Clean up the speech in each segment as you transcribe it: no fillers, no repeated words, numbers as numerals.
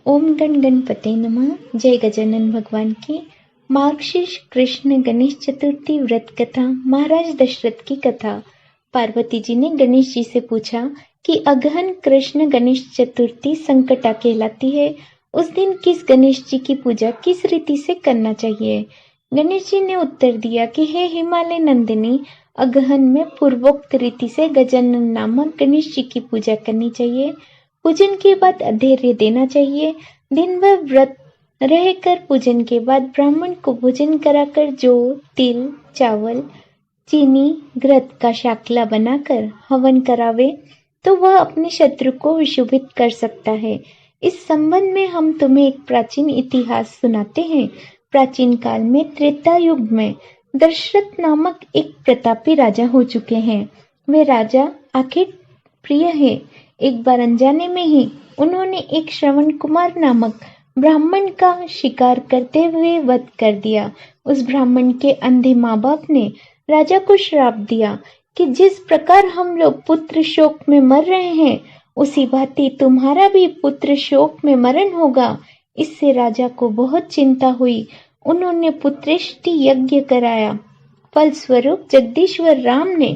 ओम गण गणपते नमः। जय गजानन भगवान की। मार्गशीर्ष कृष्ण गणेश चतुर्थी व्रत कथा। महाराज दशरथ की कथा। पार्वती जी ने गणेश जी से पूछा कि अगहन कृष्ण गणेश चतुर्थी संकटा कहलाती है। उस दिन किस गणेश जी की पूजा किस रीति से करना चाहिए? गणेश जी ने उत्तर दिया कि हे हिमालय नंदिनी, अगहन में पूर्वोक्त रीति से गजानन नामक गणेश जी की पूजा करनी चाहिए। पूजन के बाद अधैर्य देना चाहिए। दिन भर व्रत रहकर पूजन के बाद ब्राह्मण को भोजन कराकर जौ, तिल, चावल, चीनी, घृत का शाकला बनाकर हवन करावे तो वह अपने शत्रु को विशुभित कर सकता है। इस संबंध में हम तुम्हें एक प्राचीन इतिहास सुनाते हैं। प्राचीन काल में त्रेता युग में दशरथ नामक एक प्रतापी राजा हो चुके हैं। वे राजा आखिर प्रिय है। एक बार अनजाने में ही उन्होंने एक श्रवण कुमार नामक ब्राह्मण का शिकार करते हुए वध कर दिया। उस ब्राह्मण के अंधे माँ बाप ने राजा को श्राप दिया कि जिस प्रकार हम लोग पुत्र शोक में मर रहे हैं, उसी भांति तुम्हारा भी पुत्र शोक में मरण होगा। इससे राजा को बहुत चिंता हुई। उन्होंने पुत्रेष्टि यज्ञ कराया। फलस्वरूप जगदीश्वर राम ने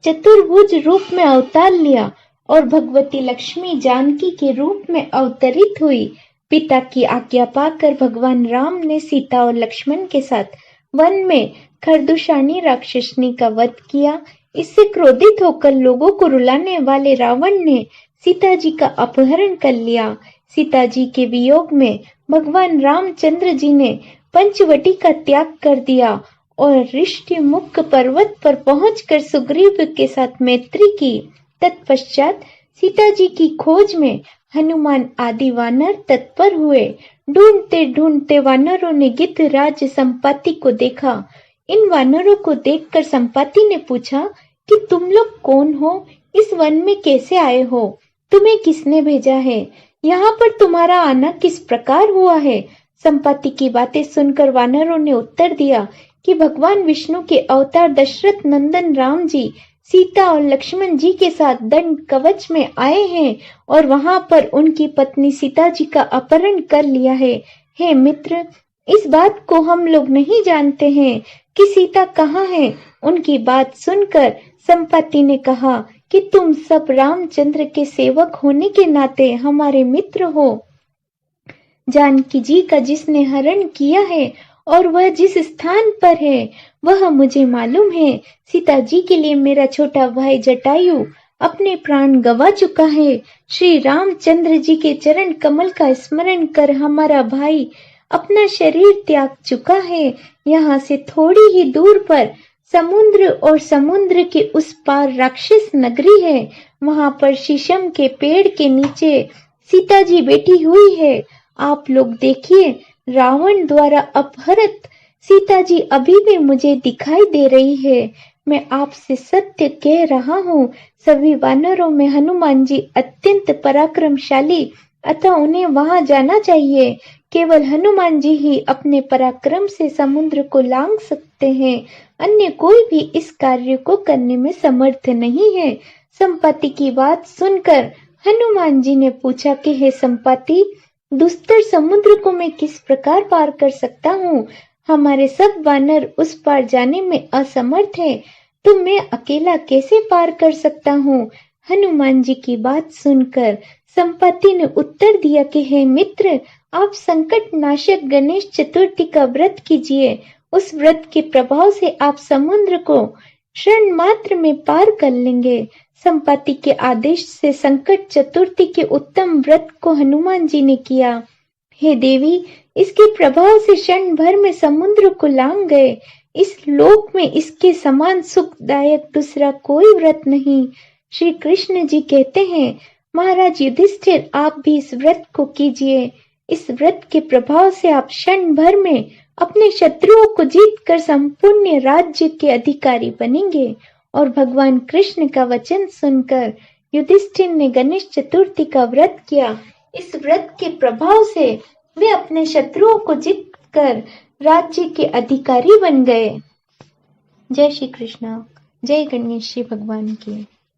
चतुर्भुज रूप में अवतार लिया और भगवती लक्ष्मी जानकी के रूप में अवतरित हुई। पिता की आज्ञा पाकर भगवान राम ने सीता और लक्ष्मण के साथ वन में खरदूषणी राक्षसनी का वध किया। इससे क्रोधित होकर लोगों को रुलाने वाले रावण ने सीता जी का अपहरण कर लिया। सीता जी के वियोग में भगवान रामचंद्र जी ने पंचवटी का त्याग कर दिया और ऋष्टिमुख पर्वत पर पहुंचकर सुग्रीव के साथ मैत्री की। तत्पश्चात सीता जी की खोज में हनुमान आदि वानर तत्पर हुए। ढूंढते ढूंढते वानरों ने गिद्धराज संपाति को देखा। इन वानरों को देखकर संपाति ने पूछा कि तुम लोग कौन हो? इस वन में कैसे आए हो? तुम्हें किसने भेजा है? यहाँ पर तुम्हारा आना किस प्रकार हुआ है? संपाति की बातें सुनकर वानरों ने उत्तर दिया कि भगवान विष्णु के अवतार दशरथ नंदन राम जी सीता और लक्ष्मण जी के साथ दंड कवच में आए हैं और वहां पर उनकी पत्नी सीता जी का अपहरण कर लिया है। हे मित्र, इस बात को हम लोग नहीं जानते हैं कि सीता कहाँ है। उनकी बात सुनकर संपाति ने कहा कि तुम सब रामचंद्र के सेवक होने के नाते हमारे मित्र हो। जानकी जी का जिसने हरण किया है और वह जिस स्थान पर है वह मुझे मालूम है। सीता जी के लिए मेरा छोटा भाई जटायु अपने प्राण गंवा चुका है। श्री रामचंद्र जी के चरण कमल का स्मरण कर हमारा भाई अपना शरीर त्याग चुका है। यहाँ से थोड़ी ही दूर पर समुद्र और समुद्र के उस पार राक्षस नगरी है। वहां पर शीशम के पेड़ के नीचे सीता जी बैठी हुई है। आप लोग देखिए, रावण द्वारा अपहृत सीता जी अभी भी मुझे दिखाई दे रही है। मैं आपसे सत्य कह रहा हूँ। सभी वानरों में हनुमान जी अत्यंत पराक्रमशाली, अतः उन्हें वहां जाना चाहिए। केवल हनुमान जी ही अपने पराक्रम से समुद्र को लांघ सकते हैं। अन्य कोई भी इस कार्य को करने में समर्थ नहीं है। संपाति की बात सुनकर हनुमान जी ने पूछा कि हे संपाति, दुस्तर समुद्र को मैं किस प्रकार पार कर सकता हूँ? हमारे सब वानर उस पार जाने में असमर्थ है, तो मैं अकेला कैसे पार कर सकता हूँ? हनुमान जी की बात सुनकर संपाति ने उत्तर दिया कि हे मित्र, आप संकट नाशक गणेश चतुर्थी का व्रत कीजिए। उस व्रत के प्रभाव से आप समुद्र को क्षण मात्र में पार कर लेंगे। संपाति के आदेश से संकट चतुर्थी के उत्तम व्रत को हनुमान जी ने किया। हे देवी, इसके प्रभाव से क्षण भर में समुद्र को लांघ गए। इस लोक में इसके समान सुखदायक दूसरा कोई व्रत नहीं। श्री कृष्ण जी कहते हैं, महाराज युधिष्ठिर, आप भी इस व्रत को कीजिए। इस व्रत के प्रभाव से आप क्षण भर में अपने शत्रुओं को जीतकर संपूर्ण राज्य के अधिकारी बनेंगे। और भगवान कृष्ण का वचन सुनकर युधिष्ठिर ने गणेश चतुर्थी का व्रत किया। इस व्रत के प्रभाव से वे अपने शत्रुओं को जीतकर राज्य के अधिकारी बन गए। जय श्री कृष्ण। जय गणेश जी भगवान की।